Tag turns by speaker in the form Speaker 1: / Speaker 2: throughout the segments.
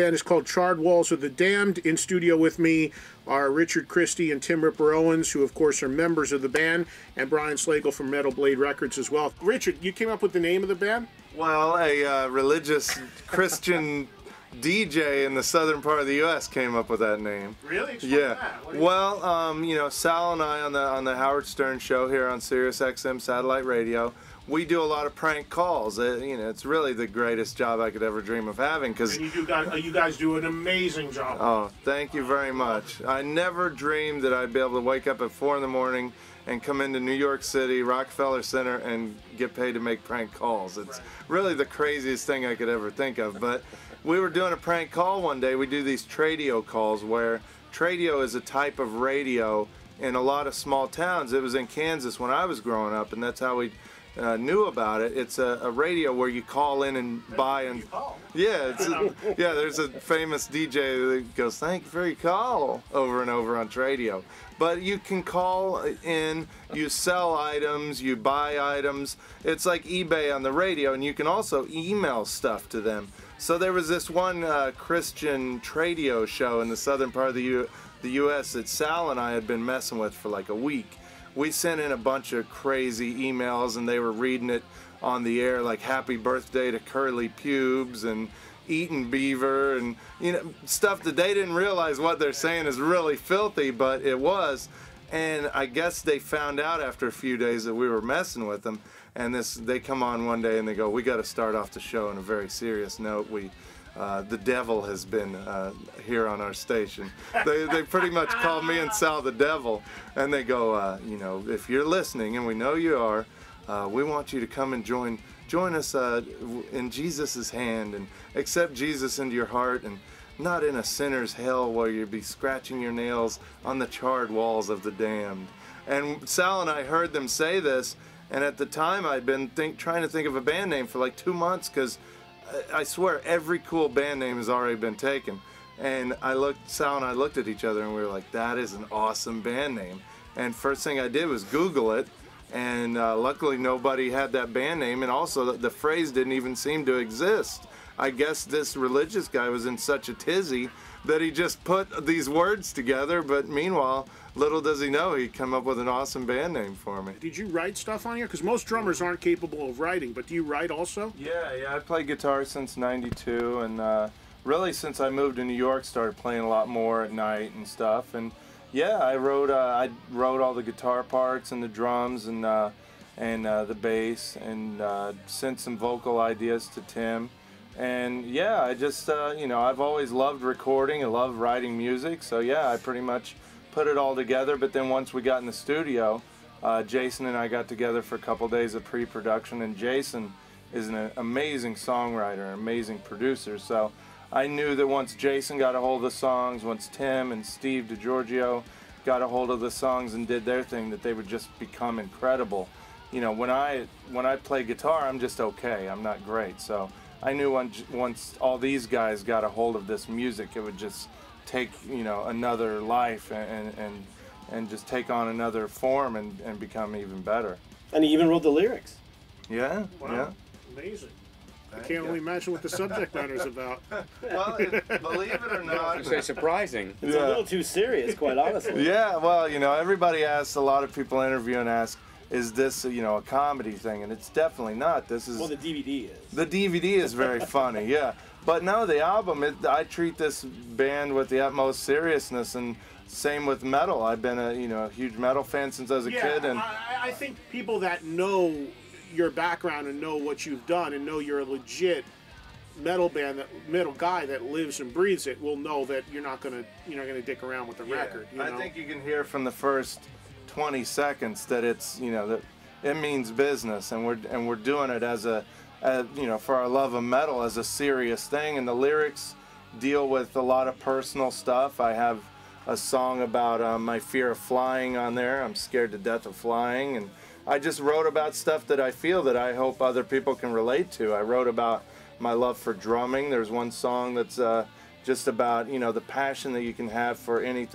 Speaker 1: band is called Charred Walls of the Damned. In studio with me are Richard Christy and Tim Ripper Owens, who of course are members of the band, and Brian Slagel from Metal Blade Records as well. Richard, you came up with the name of the band?
Speaker 2: Well, a religious Christian DJ in the southern part of the U.S. came up with that name.
Speaker 1: Really? Explain
Speaker 2: Yeah.
Speaker 1: that.
Speaker 2: Well, you know, Sal and I on the Howard Stern show here on SiriusXM satellite radio, we do a lot of prank calls. You know, it's really the greatest job I could ever dream of having. Cause
Speaker 1: and you guys do an amazing job.
Speaker 2: Oh, thank you very much. I never dreamed that I'd be able to wake up at 4 in the morning and come into New York City, Rockefeller Center, and get paid to make prank calls. It's really the craziest thing I could ever think of. But we were doing a prank call one day. We do these tradio calls, where tradio is a type of radio in a lot of small towns. It was in Kansas when I was growing up, and that's how we knew about it. It's a radio where you call in and buy and yeah, yeah. There's a famous DJ that goes, "Thank you for your call," over and over on tradio. But you can call in, you sell items, you buy items. It's like eBay on the radio, and you can also email stuff to them. So there was this one Christian tradio show in the southern part of the U.S. that Sal and I had been messing with for like a week. We sent in a bunch of crazy emails, and they were reading it on the air, like "Happy Birthday to Curly Pubes" and "Eating Beaver," and you know, stuff that they didn't realize what they're saying is really filthy, but it was. And I guess they found out after a few days that we were messing with them, and they come on one day and they go, "We got to start off the show on a very serious note. The devil has been here on our station." They pretty much called me and Sal the devil, and they go, "You know, if you're listening, and we know you are, we want you to come and join us in Jesus' hand, and accept Jesus into your heart, and not in a sinner's hell where you'll be scratching your nails on the charred walls of the damned." And Sal and I heard them say this, and at the time I'd been trying to think of a band name for like 2 months, because I swear every cool band name has already been taken. And Sal and I looked at each other and we were like, "That is an awesome band name." And first thing I did was Google it, and luckily nobody had that band name, and also the phrase didn't even seem to exist. I guess this religious guy was in such a tizzy that he just put these words together, but meanwhile, little does he know, he'd come up with an awesome band name for me.
Speaker 1: Did you write stuff on here? Because most drummers aren't capable of writing, but do you write also?
Speaker 2: Yeah, I played guitar since '92, and really since I moved to New York, started playing a lot more at night and stuff. And yeah, I wrote all the guitar parts and the drums and the bass, and sent some vocal ideas to Tim. And yeah, I just, you know, I've always loved recording and loved writing music, so yeah, I pretty much put it all together. But then once we got in the studio, Jason and I got together for a couple days of pre-production, and Jason is an amazing songwriter, an amazing producer, so I knew that once Jason got a hold of the songs, once Tim and Steve DiGiorgio got a hold of the songs and did their thing, that they would just become incredible. You know, when I play guitar, I'm just okay, I'm not great, so I knew once all these guys got a hold of this music, it would just take, you know, another life and just take on another form and become even better.
Speaker 3: And he even wrote the lyrics.
Speaker 2: Yeah,
Speaker 1: wow.
Speaker 2: Yeah.
Speaker 1: Amazing. I can't really imagine what the subject matter is about.
Speaker 2: Well, believe it or not,
Speaker 4: I say surprising.
Speaker 3: It's a little too serious, quite honestly.
Speaker 2: Yeah, well, you know, everybody asks, a lot of people interview and ask, "Is this, you know, a comedy thing?" And it's definitely not. This is.
Speaker 3: Well, the DVD is.
Speaker 2: The DVD is very funny, yeah. But no, the album, I treat this band with the utmost seriousness, and same with metal. I've been a huge metal fan since I was a kid, and
Speaker 1: I think people that know your background and know what you've done and know you're a legit metal band, metal guy that lives and breathes it, will know that you're not gonna dick around with the record. You know?
Speaker 2: I think you can hear from the first 20 seconds that it's, you know, that it means business, and we're doing it as you know, for our love of metal, as a serious thing. And the lyrics deal with a lot of personal stuff. I have a song about my fear of flying on there. I'm scared to death of flying, and I just wrote about stuff that I feel that I hope other people can relate to. I wrote about my love for drumming. There's one song that's just about, you know, the passion that you can have for any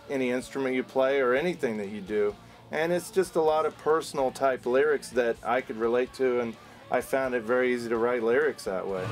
Speaker 2: instrument you play or anything that you do. And it's just a lot of personal type lyrics that I could relate to, and I found it very easy to write lyrics that way.